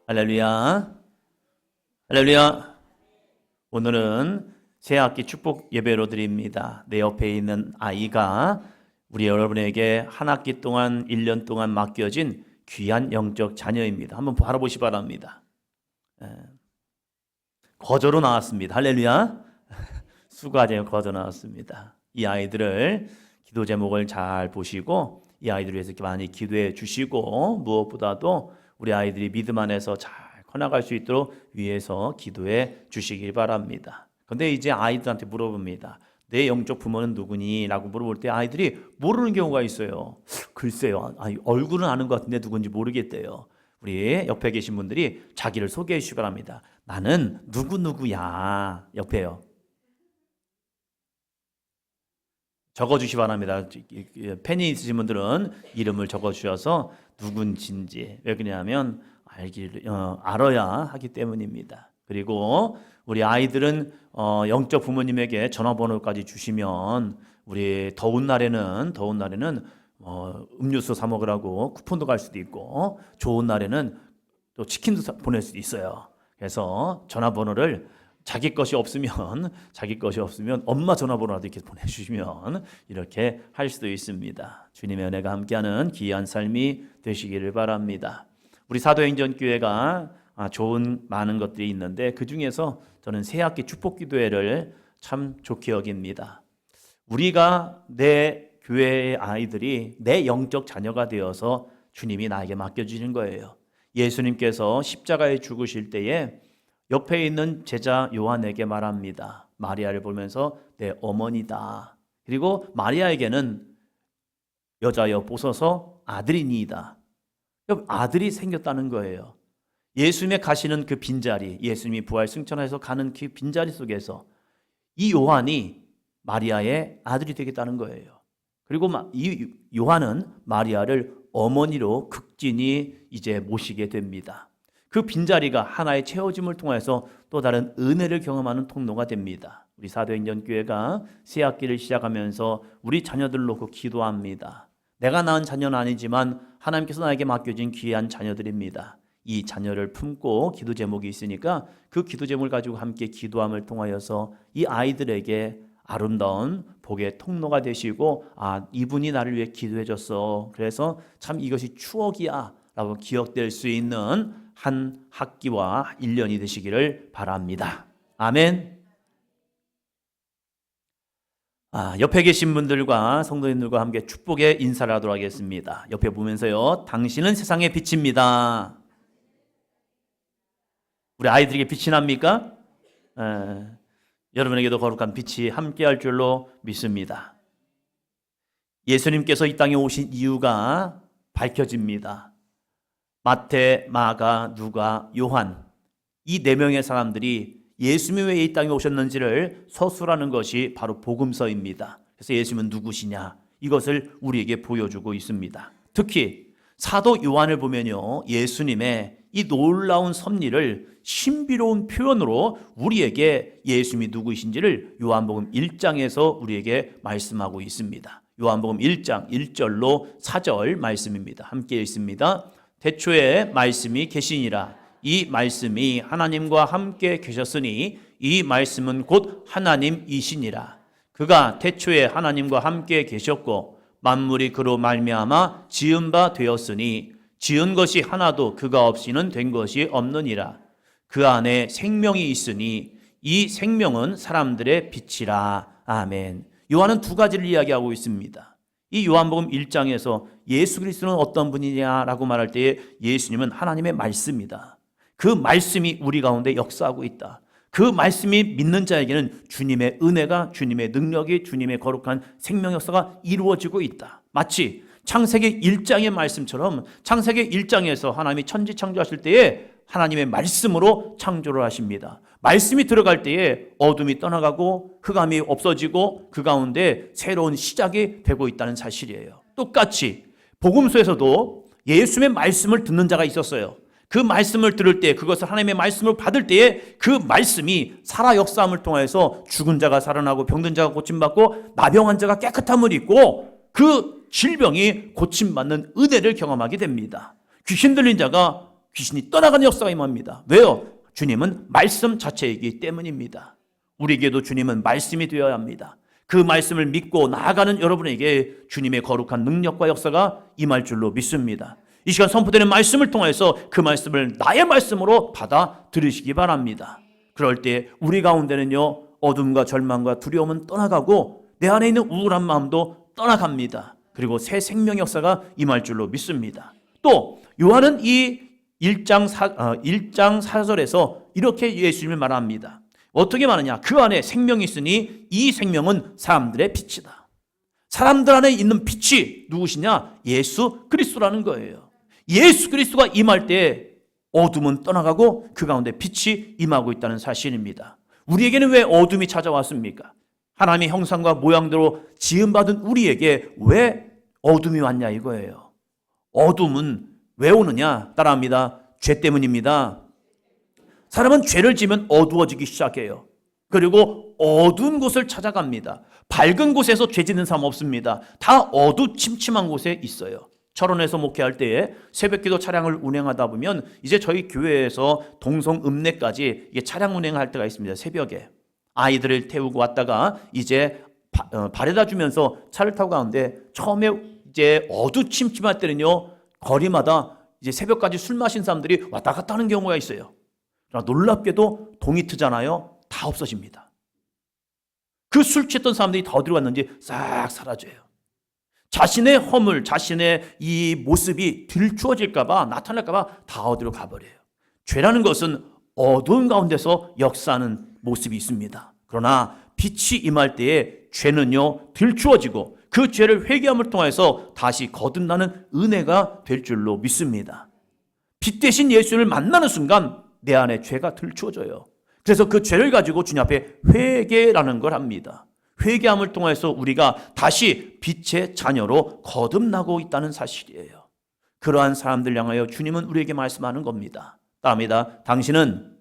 할렐루야. 할렐루야. 오늘은 새학기 축복 예배로 드립니다. 내 옆에 있는 아이가 우리 여러분에게 한 학기 동안 1년 동안 맡겨진 귀한 영적 자녀입니다. 한번 바라보시 바랍니다. 거저로 나왔습니다. 할렐루야. 수가제 거저 나왔습니다. 이 아이들을 기도 제목을 잘 보시고 이 아이들을 위해서 많이 기도해 주시고 무엇보다도 우리 아이들이 믿음 안에서 잘 커나갈 수 있도록 위해서 기도해 주시길 바랍니다. 근데 이제 아이들한테 물어봅니다. 내 영적 부모는 누구니? 라고 물어볼 때 아이들이 모르는 경우가 있어요. 글쎄요, 얼굴은 아는 것 같은데 누군지 모르겠대요. 우리 옆에 계신 분들이 자기를 소개해 주시기 바랍니다. 나는 누구누구야. 옆에요. 적어주시기 바랍니다. 펜이 있으신 분들은 이름을 적어주셔서 누군지. 왜 그러냐면 알아야 하기 때문입니다. 그리고 우리 아이들은 영적 부모님에게 전화번호까지 주시면 우리 더운 날에는 음료수 사 먹으라고 쿠폰도 갈 수도 있고 좋은 날에는 또 치킨도 보낼 수도 있어요. 그래서 전화번호를 자기 것이 없으면 엄마 전화번호라도 이렇게 보내주시면 이렇게 할 수도 있습니다. 주님의 은혜가 함께하는 귀한 삶이 되시기를 바랍니다. 우리 사도행전교회가 좋은 많은 것들이 있는데 그 중에서 저는 새학기 축복기도회를 참 좋게 여깁니다. 우리가 내 교회의 아이들이 내 영적 자녀가 되어서 주님이 나에게 맡겨주신 거예요. 예수님께서 십자가에 죽으실 때에 옆에 있는 제자 요한에게 말합니다. 마리아를 보면서 내 어머니다. 그리고 마리아에게는 여자여 보소서 아들이니이다. 아들이 생겼다는 거예요. 예수님의 가시는 그 빈자리, 예수님이 부활 승천해서 가는 그 빈자리 속에서 이 요한이 마리아의 아들이 되겠다는 거예요. 그리고 이 요한은 마리아를 어머니로 극진히 이제 모시게 됩니다. 그 빈자리가 하나의 채워짐을 통해서 또 다른 은혜를 경험하는 통로가 됩니다. 우리 사도행전교회가 새학기를 시작하면서 우리 자녀들 놓고 기도합니다. 내가 낳은 자녀는 아니지만 하나님께서 나에게 맡겨진 귀한 자녀들입니다. 이 자녀를 품고 기도 제목이 있으니까 그 기도 제목을 가지고 함께 기도함을 통하여서 이 아이들에게 아름다운 복의 통로가 되시고 이분이 나를 위해 기도해 줬어. 그래서 참 이것이 추억이야 라고 기억될 수 있는 한 학기와 1년이 되시기를 바랍니다. 아멘. 옆에 계신 분들과 성도님들과 함께 축복의 인사를 하도록 하겠습니다. 옆에 보면서요. 당신은 세상의 빛입니다. 우리 아이들에게 빛이 납니까? 여러분에게도 거룩한 빛이 함께할 줄로 믿습니다. 예수님께서 이 땅에 오신 이유가 밝혀집니다. 마태, 마가, 누가, 요한 이 4명의 사람들이 예수님이 왜 이 땅에 오셨는지를 서술하는 것이 바로 복음서입니다. 그래서 예수님은 누구시냐 이것을 우리에게 보여주고 있습니다. 특히 사도 요한을 보면요, 예수님의 이 놀라운 섭리를 신비로운 표현으로 우리에게 예수님이 누구이신지를 요한복음 1장에서 우리에게 말씀하고 있습니다. 요한복음 1장 1절로 4절 말씀입니다. 함께 읽습니다. 태초에 말씀이 계시니라. 이 말씀이 하나님과 함께 계셨으니 이 말씀은 곧 하나님이시니라. 그가 태초에 하나님과 함께 계셨고 만물이 그로 말미암아 지은 바 되었으니 지은 것이 하나도 그가 없이는 된 것이 없느니라. 그 안에 생명이 있으니 이 생명은 사람들의 빛이라. 아멘. 요한은 2가지를 이야기하고 있습니다. 이 요한복음 1장에서 예수 그리스도는 어떤 분이냐라고 말할 때에 예수님은 하나님의 말씀이다. 그 말씀이 우리 가운데 역사하고 있다. 그 말씀이 믿는 자에게는 주님의 은혜가, 주님의 능력이, 주님의 거룩한 생명 역사가 이루어지고 있다. 마치 창세기 1장의 말씀처럼 창세기 1장에서 하나님이 천지 창조하실 때에 하나님의 말씀으로 창조를 하십니다. 말씀이 들어갈 때에 어둠이 떠나가고 흑암이 없어지고 그 가운데 새로운 시작이 되고 있다는 사실이에요. 똑같이 복음서에서도 예수님의 말씀을 듣는 자가 있었어요. 그 말씀을 들을 때, 그것을 하나님의 말씀을 받을 때에 그 말씀이 살아 역사함을 통해서 죽은 자가 살아나고 병든 자가 고침받고 나병한 자가 깨끗함을 입고 그 질병이 고침받는 은혜를 경험하게 됩니다. 귀신 들린 자가 귀신이 떠나가는 역사가 임합니다. 왜요? 주님은 말씀 자체이기 때문입니다. 우리에게도 주님은 말씀이 되어야 합니다. 그 말씀을 믿고 나아가는 여러분에게 주님의 거룩한 능력과 역사가 임할 줄로 믿습니다. 이 시간 선포되는 말씀을 통해서 그 말씀을 나의 말씀으로 받아 들으시기 바랍니다. 그럴 때 우리 가운데는요, 어둠과 절망과 두려움은 떠나가고 내 안에 있는 우울한 마음도 떠나갑니다. 그리고 새 생명의 역사가 임할 줄로 믿습니다. 또 요한은 이 1장 4절에서 이렇게 예수님을 말합니다. 어떻게 말하냐? 그 안에 생명이 있으니 이 생명은 사람들의 빛이다. 사람들 안에 있는 빛이 누구시냐? 예수 그리스도라는 거예요. 예수 그리스도가 임할 때 어둠은 떠나가고 그 가운데 빛이 임하고 있다는 사실입니다. 우리에게는 왜 어둠이 찾아왔습니까? 하나님의 형상과 모양대로 지음받은 우리에게 왜 어둠이 왔냐 이거예요. 어둠은 왜 오느냐? 따라합니다. 죄 때문입니다. 사람은 죄를 지면 어두워지기 시작해요. 그리고 어두운 곳을 찾아갑니다. 밝은 곳에서 죄 짓는 사람 없습니다. 다 어두침침한 곳에 있어요. 철원에서 목회할 때에 새벽기도 차량을 운행하다 보면 이제 저희 교회에서 동성 읍내까지 차량 운행할 때가 있습니다. 새벽에 아이들을 태우고 왔다가 이제 바래다 주면서 차를 타고 가는데 처음에 이제 어두침침할 때는요, 거리마다 이제 새벽까지 술 마신 사람들이 왔다 갔다 하는 경우가 있어요. 그러나 놀랍게도 동이 트잖아요. 다 없어집니다. 그 술 취했던 사람들이 다 어디로 갔는지 싹 사라져요. 자신의 허물, 자신의 이 모습이 들추어질까봐, 나타날까봐 다 어디로 가버려요. 죄라는 것은 어두운 가운데서 역사하는 모습이 있습니다. 그러나 빛이 임할 때에 죄는요, 들추어지고 그 죄를 회개함을 통해서 다시 거듭나는 은혜가 될 줄로 믿습니다. 빛 대신 예수를 만나는 순간 내 안에 죄가 들추어져요. 그래서 그 죄를 가지고 주님 앞에 회개라는 걸 합니다. 회개함을 통해서 우리가 다시 빛의 자녀로 거듭나고 있다는 사실이에요. 그러한 사람들 향하여 주님은 우리에게 말씀하는 겁니다. 따라합니다. 당신은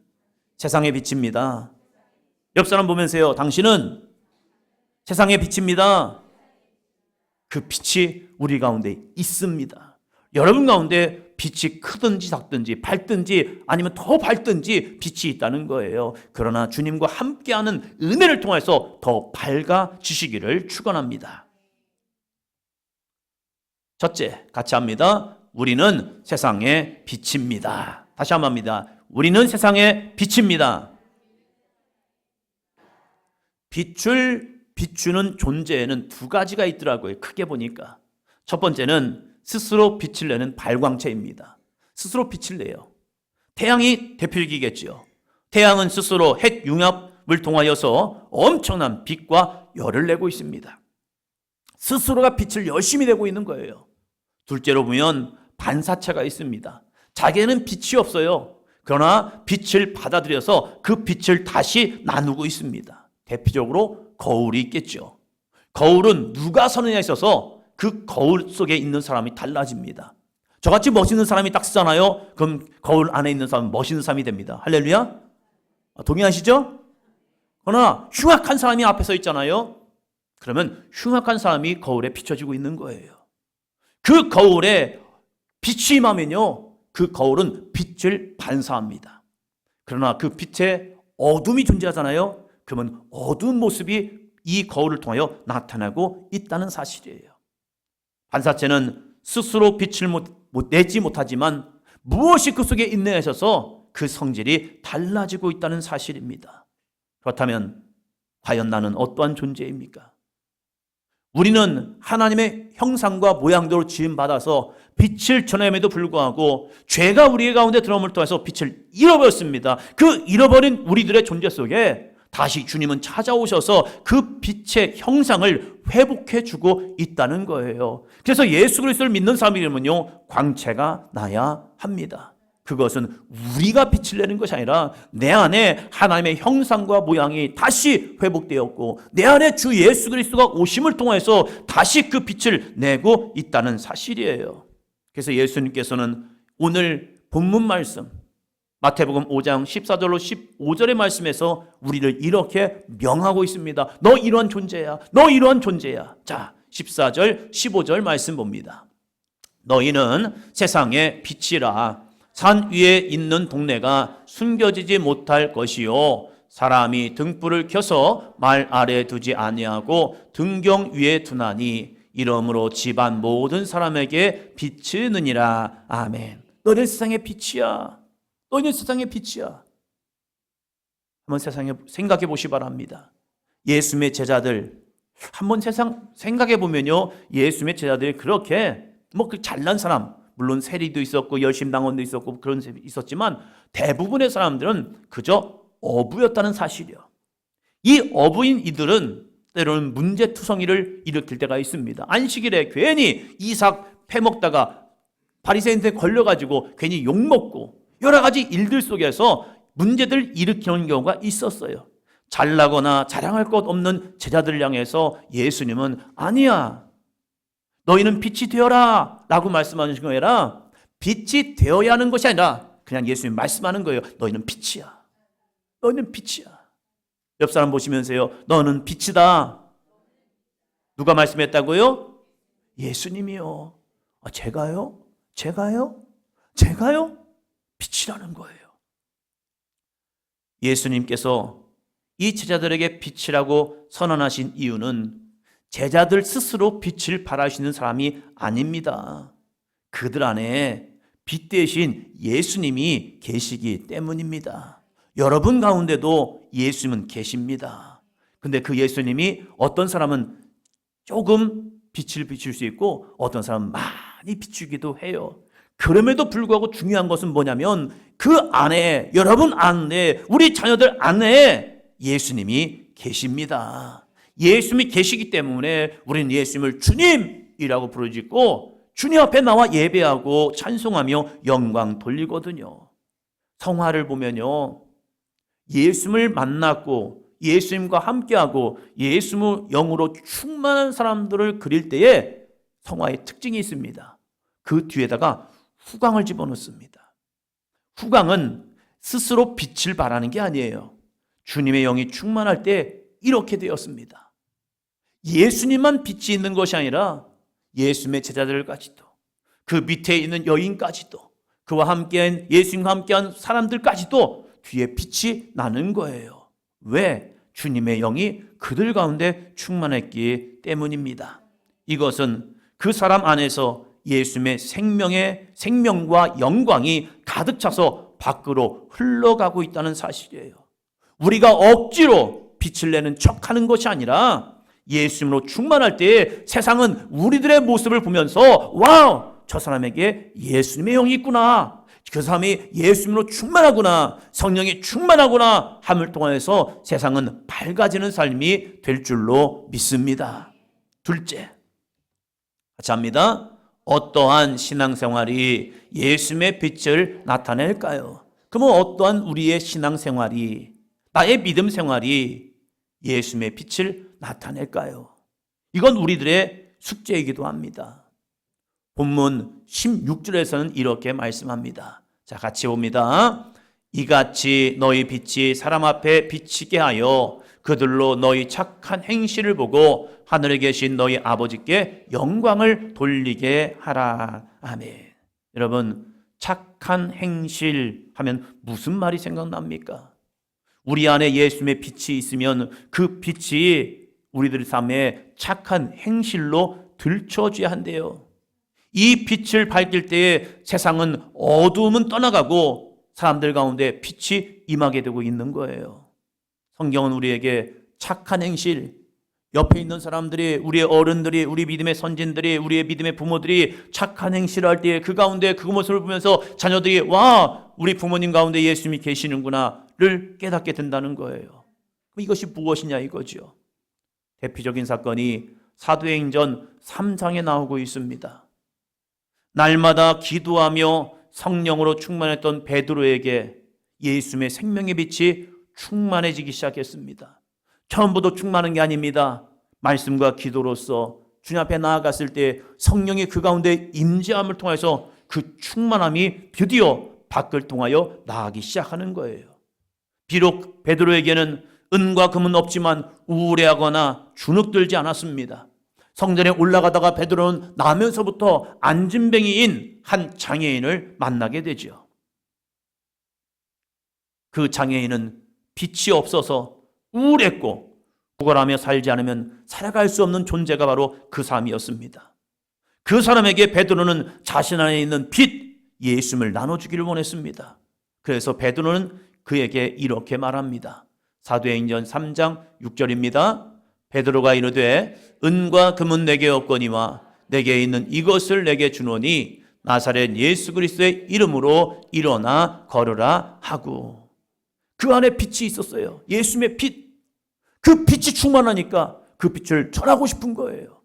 세상의 빛입니다. 옆 사람 보면서요. 당신은 세상의 빛입니다. 그 빛이 우리 가운데 있습니다. 여러분 가운데 빛이 크든지 작든지 밝든지 아니면 더 밝든지 빛이 있다는 거예요. 그러나 주님과 함께하는 은혜를 통해서 더 밝아지시기를 축원합니다. 첫째, 같이 합니다. 우리는 세상의 빛입니다. 다시 한번 합니다. 우리는 세상의 빛입니다. 빛을 비추는 존재에는 두 가지가 있더라고요. 크게 보니까. 첫 번째는 스스로 빛을 내는 발광체입니다. 스스로 빛을 내요. 태양이 대표적이겠죠. 태양은 스스로 핵 융합을 통하여서 엄청난 빛과 열을 내고 있습니다. 스스로가 빛을 열심히 내고 있는 거예요. 둘째로 보면 반사체가 있습니다. 자기는 빛이 없어요. 그러나 빛을 받아들여서 그 빛을 다시 나누고 있습니다. 대표적으로 거울이 있겠죠. 거울은 누가 서느냐에 있어서 그 거울 속에 있는 사람이 달라집니다. 저같이 멋있는 사람이 딱 쓰잖아요. 그럼 거울 안에 있는 사람은 멋있는 사람이 됩니다. 할렐루야? 동의하시죠? 그러나 흉악한 사람이 앞에 서 있잖아요. 그러면 흉악한 사람이 거울에 비춰지고 있는 거예요. 그 거울에 빛이 임하면요, 그 거울은 빛을 반사합니다. 그러나 그 빛에 어둠이 존재하잖아요. 그러면 어두운 모습이 이 거울을 통하여 나타나고 있다는 사실이에요. 반사체는 스스로 빛을 내지 못하지만 무엇이 그 속에 있느냐에 있어서 그 성질이 달라지고 있다는 사실입니다. 그렇다면 과연 나는 어떠한 존재입니까? 우리는 하나님의 형상과 모양대로 지음받아서 빛을 전함에도 불구하고 죄가 우리 가운데 들어옴을 통해서 빛을 잃어버렸습니다. 그 잃어버린 우리들의 존재 속에 다시 주님은 찾아오셔서 그 빛의 형상을 회복해주고 있다는 거예요. 그래서 예수 그리스도를 믿는 사람이라면요, 광채가 나야 합니다. 그것은 우리가 빛을 내는 것이 아니라 내 안에 하나님의 형상과 모양이 다시 회복되었고 내 안에 주 예수 그리스도가 오심을 통해서 다시 그 빛을 내고 있다는 사실이에요. 그래서 예수님께서는 오늘 본문 말씀 마태복음 5장 14절로 15절의 말씀에서 우리를 이렇게 명하고 있습니다. 너 이러한 존재야. 너 이러한 존재야. 자, 14절, 15절 말씀 봅니다. 너희는 세상의 빛이라. 산 위에 있는 동네가 숨겨지지 못할 것이요 사람이 등불을 켜서 말 아래 두지 아니하고 등경 위에 두나니 이러므로 집안 모든 사람에게 비치느니라. 아멘. 너희는 세상의 빛이야. 너희는 세상의 빛이야. 한번 세상에 생각해 보시 바랍니다. 예수님의 제자들 한번 세상 생각해 보면요, 예수님의 제자들이 그렇게 그 잘난 사람, 물론 세리도 있었고 열심당원도 있었고 그런 사람이 있었지만 대부분의 사람들은 그저 어부였다는 사실이요. 이 어부인 이들은 때로는 문제투성이를 일으킬 때가 있습니다. 안식일에 괜히 이삭 패먹다가 바리새인한테 걸려가지고 괜히 욕먹고 여러 가지 일들 속에서 문제들 일으키는 경우가 있었어요. 잘나거나 자랑할 것 없는 제자들을 향해서 예수님은 아니야, 너희는 빛이 되어라 라고 말씀하시는 거 아니라 빛이 되어야 하는 것이 아니라 그냥 예수님 말씀하는 거예요. 너희는 빛이야. 너희는 빛이야. 옆 사람 보시면서요, 너는 빛이다. 누가 말씀했다고요? 예수님이요. 제가요? 빛이라는 거예요. 예수님께서 이 제자들에게 빛이라고 선언하신 이유는 제자들 스스로 빛을 발하시는 사람이 아닙니다. 그들 안에 빛 대신 예수님이 계시기 때문입니다. 여러분 가운데도 예수님은 계십니다. 근데 그 예수님이 어떤 사람은 조금 빛을 비출 수 있고 어떤 사람은 많이 비추기도 해요. 그럼에도 불구하고 중요한 것은 뭐냐면 그 안에, 여러분 안에, 우리 자녀들 안에 예수님이 계십니다. 예수님이 계시기 때문에 우리는 예수님을 주님이라고 부르짖고 주님 앞에 나와 예배하고 찬송하며 영광 돌리거든요. 성화를 보면요, 예수님을 만났고 예수님과 함께하고 예수님의 영으로 충만한 사람들을 그릴 때에 성화의 특징이 있습니다. 그 뒤에다가 후광을 집어넣습니다. 후광은 스스로 빛을 발하는 게 아니에요. 주님의 영이 충만할 때 이렇게 되었습니다. 예수님만 빛이 있는 것이 아니라 예수님의 제자들까지도, 그 밑에 있는 여인까지도, 그와 함께한 예수님과 함께한 사람들까지도 뒤에 빛이 나는 거예요. 왜? 주님의 영이 그들 가운데 충만했기 때문입니다. 이것은 그 사람 안에서 예수님의 생명과 영광이 가득 차서 밖으로 흘러가고 있다는 사실이에요. 우리가 억지로 빛을 내는 척하는 것이 아니라 예수님으로 충만할 때 세상은 우리들의 모습을 보면서 와우, 저 사람에게 예수님의 영이 있구나, 그 사람이 예수님으로 충만하구나, 성령이 충만하구나 함을 통해서 세상은 밝아지는 삶이 될 줄로 믿습니다. 둘째, 같이 합니다. 어떠한 신앙생활이 예수님의 빛을 나타낼까요? 그러면 어떠한 우리의 신앙생활이, 나의 믿음 생활이 예수님의 빛을 나타낼까요? 이건 우리들의 숙제이기도 합니다. 본문 16절에서는 이렇게 말씀합니다. 자, 같이 봅니다. 이같이 너희 빛이 사람 앞에 비치게 하여 그들로 너희 착한 행실을 보고 하늘에 계신 너희 아버지께 영광을 돌리게 하라. 아멘. 여러분, 착한 행실 하면 무슨 말이 생각납니까? 우리 안에 예수님의 빛이 있으면 그 빛이 우리들 삶에 착한 행실로 들춰져야 한대요. 이 빛을 밝힐 때에 세상은 어두움은 떠나가고 사람들 가운데 빛이 임하게 되고 있는 거예요. 성경은 우리에게 착한 행실, 옆에 있는 사람들이, 우리의 어른들이, 우리 믿음의 선진들이, 우리의 믿음의 부모들이 착한 행실을 할 때 그 가운데 그 모습을 보면서 자녀들이 와, 우리 부모님 가운데 예수님이 계시는구나를 깨닫게 된다는 거예요. 이것이 무엇이냐 이거죠. 대표적인 사건이 사도행전 3장에 나오고 있습니다. 날마다 기도하며 성령으로 충만했던 베드로에게 예수님의 생명의 빛이 충만해지기 시작했습니다. 처음부터 충만한 게 아닙니다. 말씀과 기도로서 주님 앞에 나아갔을 때 성령이 그 가운데 임재함을 통해서 그 충만함이 드디어 밖을 통하여 나아가기 시작하는 거예요. 비록 베드로에게는 은과 금은 없지만 우울해하거나 주눅들지 않았습니다. 성전에 올라가다가 베드로는 나면서부터 안진뱅이인 한 장애인을 만나게 되죠. 그 장애인은 빛이 없어서 우울했고 구걸하며 살지 않으면 살아갈 수 없는 존재가 바로 그 사람이었습니다. 그 사람에게 베드로는 자신 안에 있는 빛 예수님을 나눠주기를 원했습니다. 그래서 베드로는 그에게 이렇게 말합니다. 사도행전 3장 6절입니다. 베드로가 이르되 은과 금은 내게 없거니와 내게 있는 이것을 내게 주노니 나사렛 예수 그리스도의 이름으로 일어나 걸으라 하고. 그 안에 빛이 있었어요. 예수님의 빛. 그 빛이 충만하니까 그 빛을 전하고 싶은 거예요.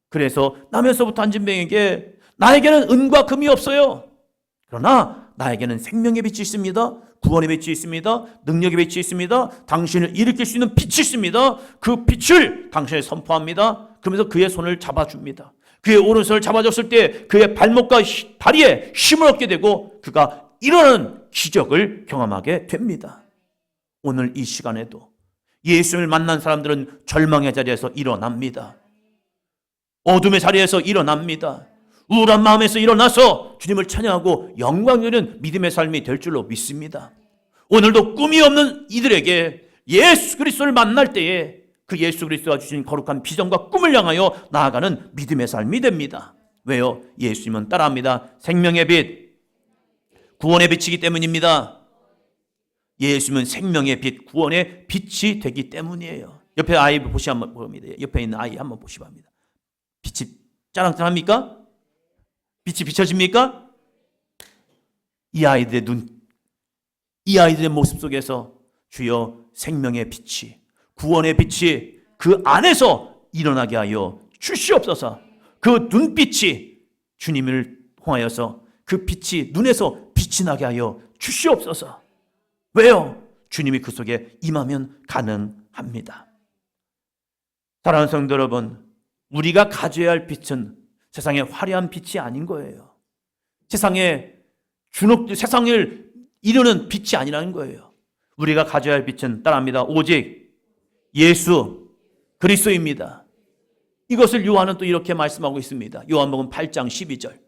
그래서 남에서부터 한진병에게 나에게는 은과 금이 없어요. 그러나 나에게는 생명의 빛이 있습니다. 구원의 빛이 있습니다. 능력의 빛이 있습니다. 당신을 일으킬 수 있는 빛이 있습니다. 그 빛을 당신에 선포합니다. 그러면서 그의 손을 잡아줍니다. 그의 오른손을 잡아줬을 때 그의 발목과 다리에 힘을 얻게 되고 그가 일어나는 기적을 경험하게 됩니다. 오늘 이 시간에도 예수를 만난 사람들은 절망의 자리에서 일어납니다. 어둠의 자리에서 일어납니다. 우울한 마음에서 일어나서 주님을 찬양하고 영광 누리는 믿음의 삶이 될 줄로 믿습니다. 오늘도 꿈이 없는 이들에게 예수 그리스도를 만날 때에 그 예수 그리스도가 주신 거룩한 비전과 꿈을 향하여 나아가는 믿음의 삶이 됩니다. 왜요? 예수님은 따라합니다. 생명의 빛, 구원의 빛이기 때문입니다. 예수님은 생명의 빛, 구원의 빛이 되기 때문이에요. 옆에 아이 보시 한번 봅니다. 옆에 있는 아이 한번 보시 바랍니다. 빛이 짜랑짜랑합니까? 빛이 비춰집니까? 이 아이들의 모습 속에서 주여 생명의 빛이, 구원의 빛이 그 안에서 일어나게 하여 주시옵소서. 그 눈빛이 주님을 통하여서 그 빛이 눈에서 빛이 나게 하여 주시옵소서. 왜요? 주님이 그 속에 임하면 가능합니다. 사랑하는 성도 여러분, 우리가 가져야 할 빛은 세상의 화려한 빛이 아닌 거예요. 세상을 이루는 빛이 아니라는 거예요. 우리가 가져야 할 빛은 따라합니다. 오직 예수 그리스도입니다. 이것을 요한은 또 이렇게 말씀하고 있습니다. 요한복음 8장 12절.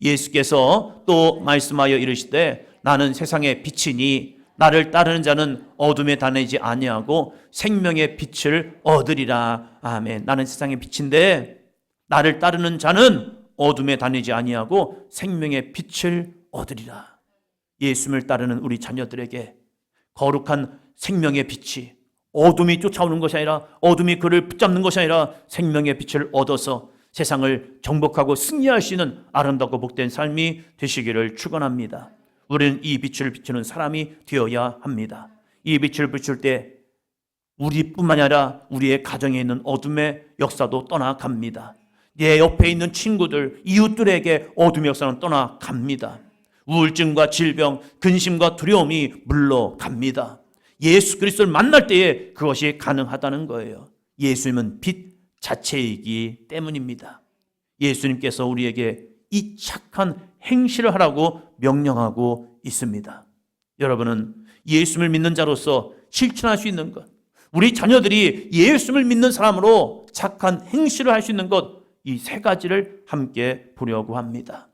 예수께서 또 말씀하여 이르시되 나는 세상의 빛이니 나를 따르는 자는 어둠에 다니지 아니하고 생명의 빛을 얻으리라. 아멘. 나는 세상의 빛인데 나를 따르는 자는 어둠에 다니지 아니하고 생명의 빛을 얻으리라. 예수님을 따르는 우리 자녀들에게 거룩한 생명의 빛이, 어둠이 쫓아오는 것이 아니라, 어둠이 그를 붙잡는 것이 아니라 생명의 빛을 얻어서 세상을 정복하고 승리할 수 있는 아름답고 복된 삶이 되시기를 축원합니다. 우리는 이 빛을 비추는 사람이 되어야 합니다. 이 빛을 비출 때 우리뿐만 아니라 우리의 가정에 있는 어둠의 역사도 떠나갑니다. 내 옆에 있는 친구들, 이웃들에게 어둠의 역사는 떠나갑니다. 우울증과 질병, 근심과 두려움이 물러갑니다. 예수 그리스도를 만날 때에 그것이 가능하다는 거예요. 예수님은 빛 자체이기 때문입니다. 예수님께서 우리에게 이 착한 행실을 하라고 명령하고 있습니다. 여러분은 예수님을 믿는 자로서 실천할 수 있는 것, 우리 자녀들이 예수님을 믿는 사람으로 착한 행실을 할 수 있는 것, 이 세 가지를 함께 보려고 합니다.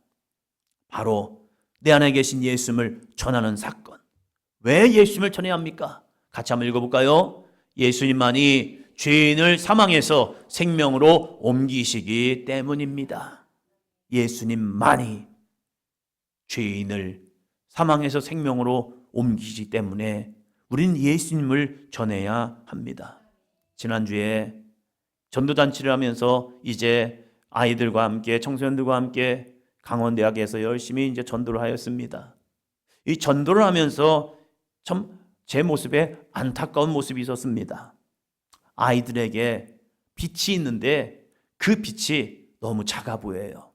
바로 내 안에 계신 예수님을 전하는 사건. 왜 예수님을 전해야 합니까? 같이 한번 읽어볼까요? 예수님만이 죄인을 사망에서 생명으로 옮기시기 때문입니다. 예수님만이 죄인을 사망에서 생명으로 옮기시기 때문에 우리는 예수님을 전해야 합니다. 지난주에 전도잔치를 하면서 이제 아이들과 함께, 청소년들과 함께 강원대학에서 열심히 이제 전도를 하였습니다. 이 전도를 하면서 참 제 모습에 안타까운 모습이 있었습니다. 아이들에게 빛이 있는데 그 빛이 너무 작아 보여요.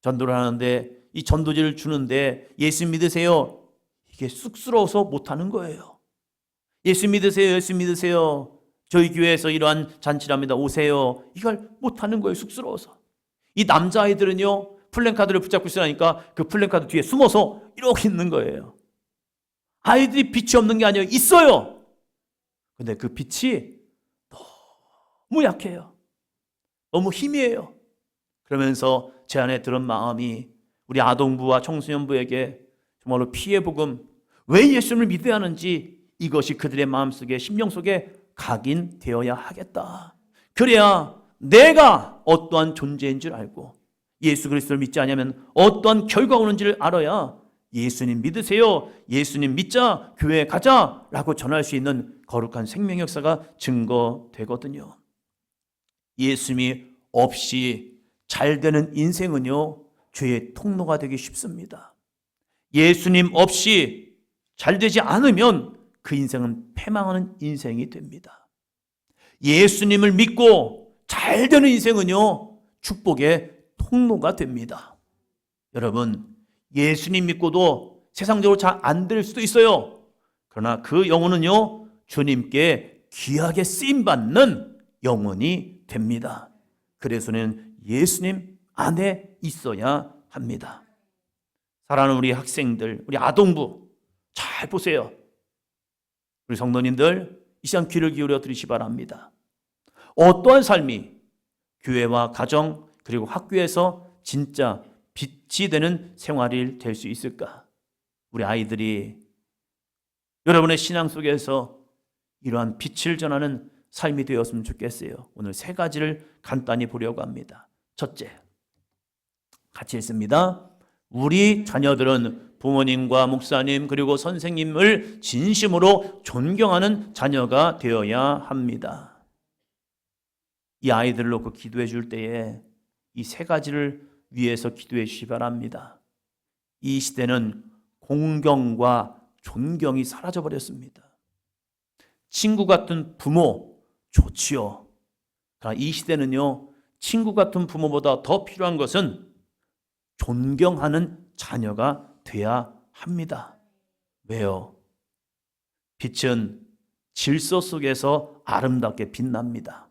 전도를 하는데 이 전도지를 주는데 예수 믿으세요. 이게 쑥스러워서 못하는 거예요. 예수 믿으세요. 예수 믿으세요. 저희 교회에서 이러한 잔치를 합니다. 오세요. 이걸 못하는 거예요. 쑥스러워서. 이 남자아이들은요, 플랜카드를 붙잡고 있으니까 그 플랜카드 뒤에 숨어서 이렇게 있는 거예요. 아이들이 빛이 없는 게 아니에요. 있어요. 근데 그 빛이 너무 약해요. 너무 희미해요. 그러면서 제 안에 들은 마음이 우리 아동부와 청소년부에게 정말로 피해 복음, 왜 예수님을 믿어야 하는지 이것이 그들의 마음속에 심령 속에 각인되어야 하겠다. 그래야 내가 어떠한 존재인 줄 알고 예수 그리스도를 믿지 않으면 어떠한 결과가 오는지를 알아야 예수님 믿으세요, 예수님 믿자, 교회에 가자 라고 전할 수 있는 거룩한 생명 역사가 증거되거든요. 예수님이 없이 잘 되는 인생은요, 죄의 통로가 되기 쉽습니다. 예수님 없이 잘 되지 않으면 그 인생은 패망하는 인생이 됩니다. 예수님을 믿고 잘 되는 인생은요, 축복의 통로가 됩니다. 여러분, 예수님 믿고도 세상적으로 잘 안 될 수도 있어요. 그러나 그 영혼은요, 주님께 귀하게 쓰임받는 영혼이 됩니다. 그래서는 예수님 안에 있어야 합니다. 사랑하는 우리 학생들, 우리 아동부 잘 보세요. 우리 성도님들 이 시간 귀를 기울여 들으시기 바랍니다. 어떠한 삶이 교회와 가정 그리고 학교에서 진짜 빛이 되는 생활이 될 수 있을까? 우리 아이들이 여러분의 신앙 속에서 이러한 빛을 전하는 삶이 되었으면 좋겠어요. 오늘 세 가지를 간단히 보려고 합니다. 첫째, 같이 읽습니다. 우리 자녀들은 부모님과 목사님 그리고 선생님을 진심으로 존경하는 자녀가 되어야 합니다. 이 아이들을 놓고 기도해 줄 때에 이 세 가지를 위해서 기도해 주시기 바랍니다. 이 시대는 공경과 존경이 사라져 버렸습니다. 친구 같은 부모 좋지요. 그러나 이 시대는요, 친구 같은 부모보다 더 필요한 것은 존경하는 자녀가 돼야 합니다. 왜요? 빛은 질서 속에서 아름답게 빛납니다.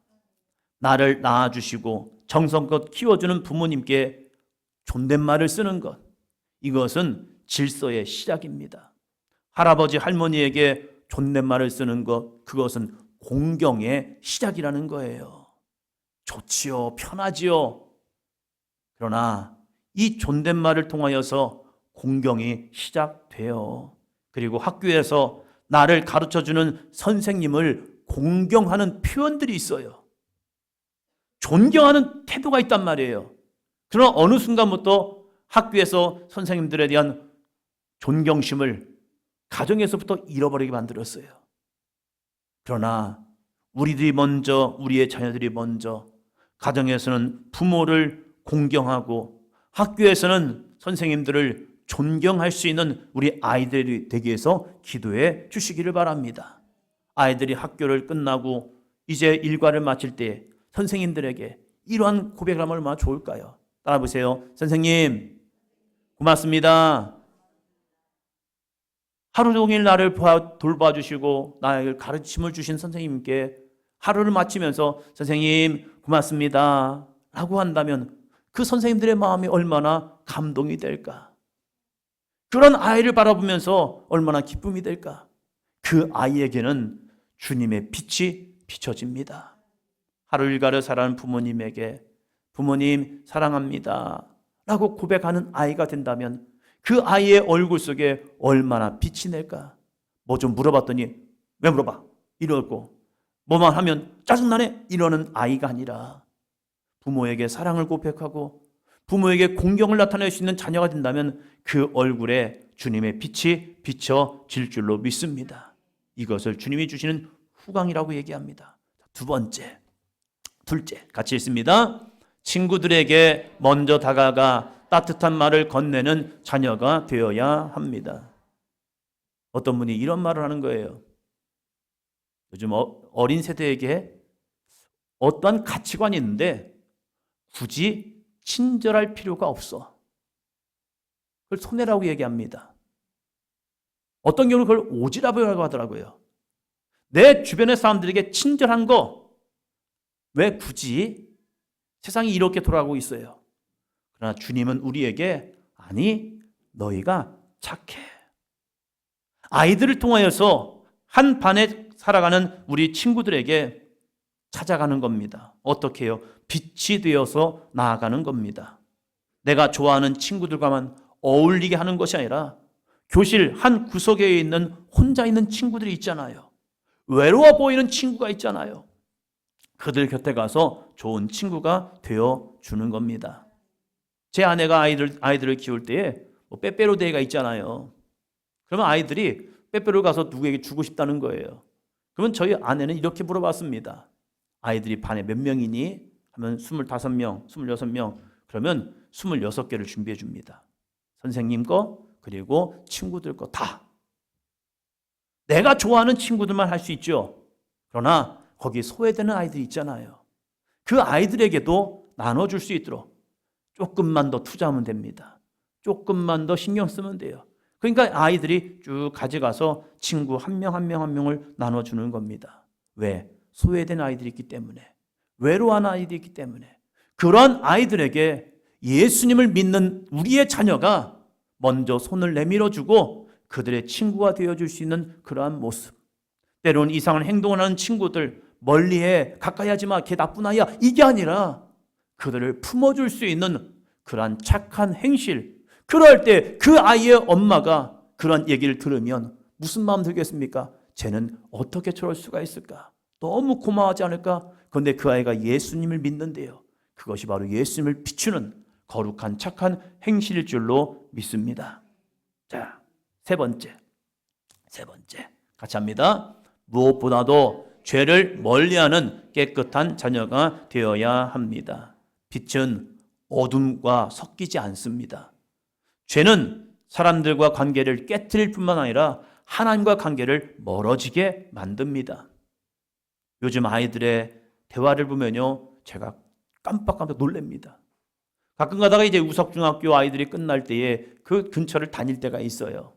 나를 낳아주시고 정성껏 키워주는 부모님께 존댓말을 쓰는 것, 이것은 질서의 시작입니다. 할아버지 할머니에게 존댓말을 쓰는 것, 그것은 공경의 시작이라는 거예요. 좋지요, 편하지요. 그러나 이 존댓말을 통하여서 공경이 시작돼요. 그리고 학교에서 나를 가르쳐주는 선생님을 공경하는 표현들이 있어요. 존경하는 태도가 있단 말이에요. 그러나 어느 순간부터 학교에서 선생님들에 대한 존경심을 가정에서부터 잃어버리게 만들었어요. 그러나 우리들이 먼저, 우리의 자녀들이 먼저 가정에서는 부모를 공경하고 학교에서는 선생님들을 존경할 수 있는 우리 아이들이 되기 위해서 기도해 주시기를 바랍니다. 아이들이 학교를 끝나고 이제 일과를 마칠 때 선생님들에게 이러한 고백을 하면 얼마나 좋을까요? 따라 보세요. 선생님, 고맙습니다. 하루 종일 나를 돌봐주시고 나에게 가르침을 주신 선생님께 하루를 마치면서 선생님 고맙습니다 라고 한다면 그 선생님들의 마음이 얼마나 감동이 될까? 그런 아이를 바라보면서 얼마나 기쁨이 될까? 그 아이에게는 주님의 빛이 비춰집니다. 하루 일과를 살아가는 부모님에게 부모님 사랑합니다 라고 고백하는 아이가 된다면 그 아이의 얼굴 속에 얼마나 빛이 낼까? 뭐 좀 물어봤더니 왜 물어봐? 이러고 뭐만 하면 짜증나네? 이러는 아이가 아니라 부모에게 사랑을 고백하고 부모에게 공경을 나타낼 수 있는 자녀가 된다면 그 얼굴에 주님의 빛이 비춰질 줄로 믿습니다. 이것을 주님이 주시는 후광이라고 얘기합니다. 둘째, 같이 읽습니다. 친구들에게 먼저 다가가 따뜻한 말을 건네는 자녀가 되어야 합니다. 어떤 분이 이런 말을 하는 거예요. 요즘 어린 세대에게 어떠한 가치관이 있는데 굳이 친절할 필요가 없어. 그걸 손해라고 얘기합니다. 어떤 경우는 그걸 오지랖이라고 하더라고요. 내 주변의 사람들에게 친절한 거 왜 굳이? 세상이 이렇게 돌아가고 있어요. 그러나 주님은 우리에게 아니 너희가 착해. 아이들을 통하여서 한 반에 살아가는 우리 친구들에게 찾아가는 겁니다. 어떻게 해요? 빛이 되어서 나아가는 겁니다. 내가 좋아하는 친구들과만 어울리게 하는 것이 아니라 교실 한 구석에 있는 혼자 있는 친구들이 있잖아요. 외로워 보이는 친구가 있잖아요. 그들 곁에 가서 좋은 친구가 되어 주는 겁니다. 제 아내가 아이들을 키울 때에 빼빼로데이가 있잖아요. 그러면 아이들이 빼빼로 가서 누구에게 주고 싶다는 거예요. 그러면 저희 아내는 이렇게 물어봤습니다. 아이들이 반에 몇 명이니? 하면 25명, 26명. 그러면 26개를 준비해 줍니다. 선생님 거 그리고 친구들 거 다. 내가 좋아하는 친구들만 할 수 있죠. 그러나 거기 소외되는 아이들이 있잖아요. 그 아이들에게도 나눠줄 수 있도록 조금만 더 투자하면 됩니다. 조금만 더 신경 쓰면 돼요. 그러니까 아이들이 쭉 가져가서 친구 한 명 한 명을 나눠주는 겁니다. 왜? 소외된 아이들이 있기 때문에, 외로운 아이들이 있기 때문에. 그런 아이들에게 예수님을 믿는 우리의 자녀가 먼저 손을 내밀어주고 그들의 친구가 되어줄 수 있는 그러한 모습. 때로는 이상한 행동을 하는 친구들 멀리해, 가까이 하지 마, 걔 나쁜 아이야, 이게 아니라 그들을 품어줄 수 있는 그러한 착한 행실. 그럴 때 그 아이의 엄마가 그런 얘기를 들으면 무슨 마음 들겠습니까? 쟤는 어떻게 저럴 수가 있을까? 너무 고마워하지 않을까? 그런데 그 아이가 예수님을 믿는데요. 그것이 바로 예수님을 비추는 거룩한 착한 행실일 줄로 믿습니다. 자, 세 번째 같이 합니다. 무엇보다도 죄를 멀리하는 깨끗한 자녀가 되어야 합니다. 빛은 어둠과 섞이지 않습니다. 죄는 사람들과 관계를 깨트릴 뿐만 아니라 하나님과 관계를 멀어지게 만듭니다. 요즘 아이들의 대화를 보면요, 제가 깜빡깜빡 놀랍니다. 가끔 가다가 이제 우석중학교 아이들이 끝날 때에 그 근처를 다닐 때가 있어요.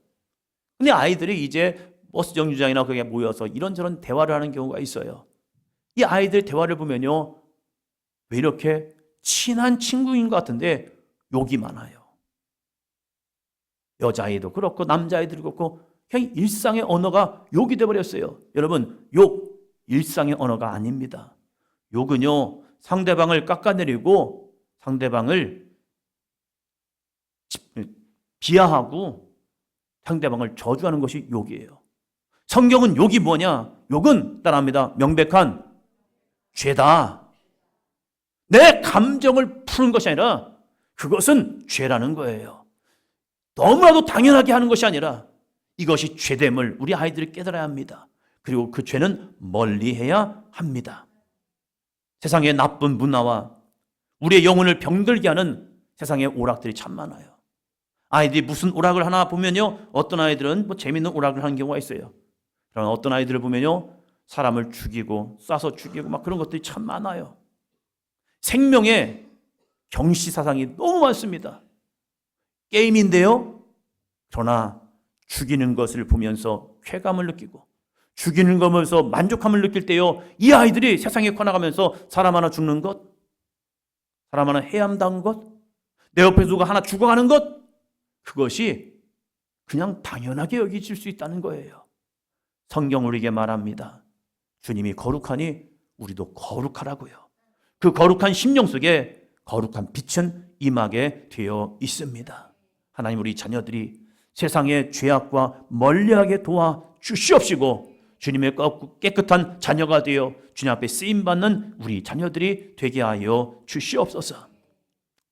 근데 아이들이 이제 버스 정류장이나 거기에 모여서 이런저런 대화를 하는 경우가 있어요. 이 아이들 대화를 보면요, 왜 이렇게 친한 친구인 것 같은데 욕이 많아요. 여자아이도 그렇고 남자아이도 그렇고 그냥 일상의 언어가 욕이 돼버렸어요. 여러분, 욕 일상의 언어가 아닙니다. 욕은요, 상대방을 깎아내리고 상대방을 비하하고 상대방을 저주하는 것이 욕이에요. 성경은 욕이 뭐냐? 욕은 따라합니다. 명백한 죄다. 내 감정을 푸는 것이 아니라 그것은 죄라는 거예요. 너무나도 당연하게 하는 것이 아니라 이것이 죄됨을 우리 아이들이 깨달아야 합니다. 그리고 그 죄는 멀리해야 합니다. 세상의 나쁜 문화와 우리의 영혼을 병들게 하는 세상의 오락들이 참 많아요. 아이들이 무슨 오락을 하나 보면요, 어떤 아이들은 재밌는 오락을 하는 경우가 있어요. 그러나 어떤 아이들을 보면요, 사람을 죽이고 쏴서 죽이고 막 그런 것들이 참 많아요. 생명의 경시사상이 너무 많습니다. 게임인데요, 그러나 죽이는 것을 보면서 쾌감을 느끼고 죽이는 거 보면서 만족함을 느낄 때요, 이 아이들이 세상에 커나가면서 사람 하나 죽는 것, 사람 하나 해함당한 것, 내 옆에 누가 하나 죽어가는 것, 그것이 그냥 당연하게 여겨질 수 있다는 거예요. 성경 우리에게 말합니다. 주님이 거룩하니 우리도 거룩하라고요. 그 거룩한 심령 속에 거룩한 빛은 임하게 되어 있습니다. 하나님, 우리 자녀들이 세상의 죄악과 멀리하게 도와 주시옵시고 주님의 깨끗한 자녀가 되어 주님 앞에 쓰임받는 우리 자녀들이 되게 하여 주시옵소서.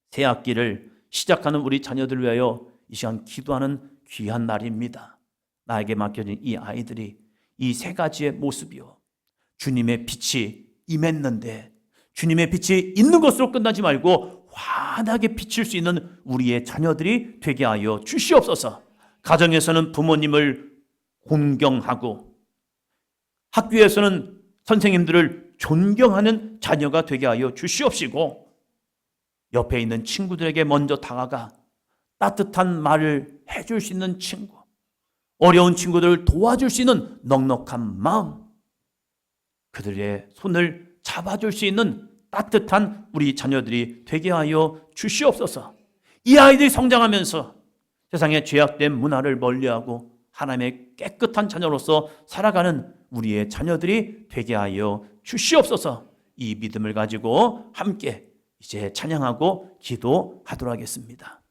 새 학기를 시작하는 우리 자녀들을 위하여 이 시간 기도하는 귀한 날입니다. 나에게 맡겨진 이 아이들이 이 세 가지의 모습이요, 주님의 빛이 임했는데 주님의 빛이 있는 것으로 끝나지 말고 환하게 비칠 수 있는 우리의 자녀들이 되게 하여 주시옵소서. 가정에서는 부모님을 공경하고 학교에서는 선생님들을 존경하는 자녀가 되게 하여 주시옵시고, 옆에 있는 친구들에게 먼저 다가가 따뜻한 말을 해줄 수 있는 친구, 어려운 친구들을 도와줄 수 있는 넉넉한 마음, 그들의 손을 잡아줄 수 있는 따뜻한 우리 자녀들이 되게 하여 주시옵소서. 이 아이들이 성장하면서 세상의 죄악된 문화를 멀리하고 하나님의 깨끗한 자녀로서 살아가는 우리의 자녀들이 되게 하여 주시옵소서. 이 믿음을 가지고 함께 이제 찬양하고 기도하도록 하겠습니다.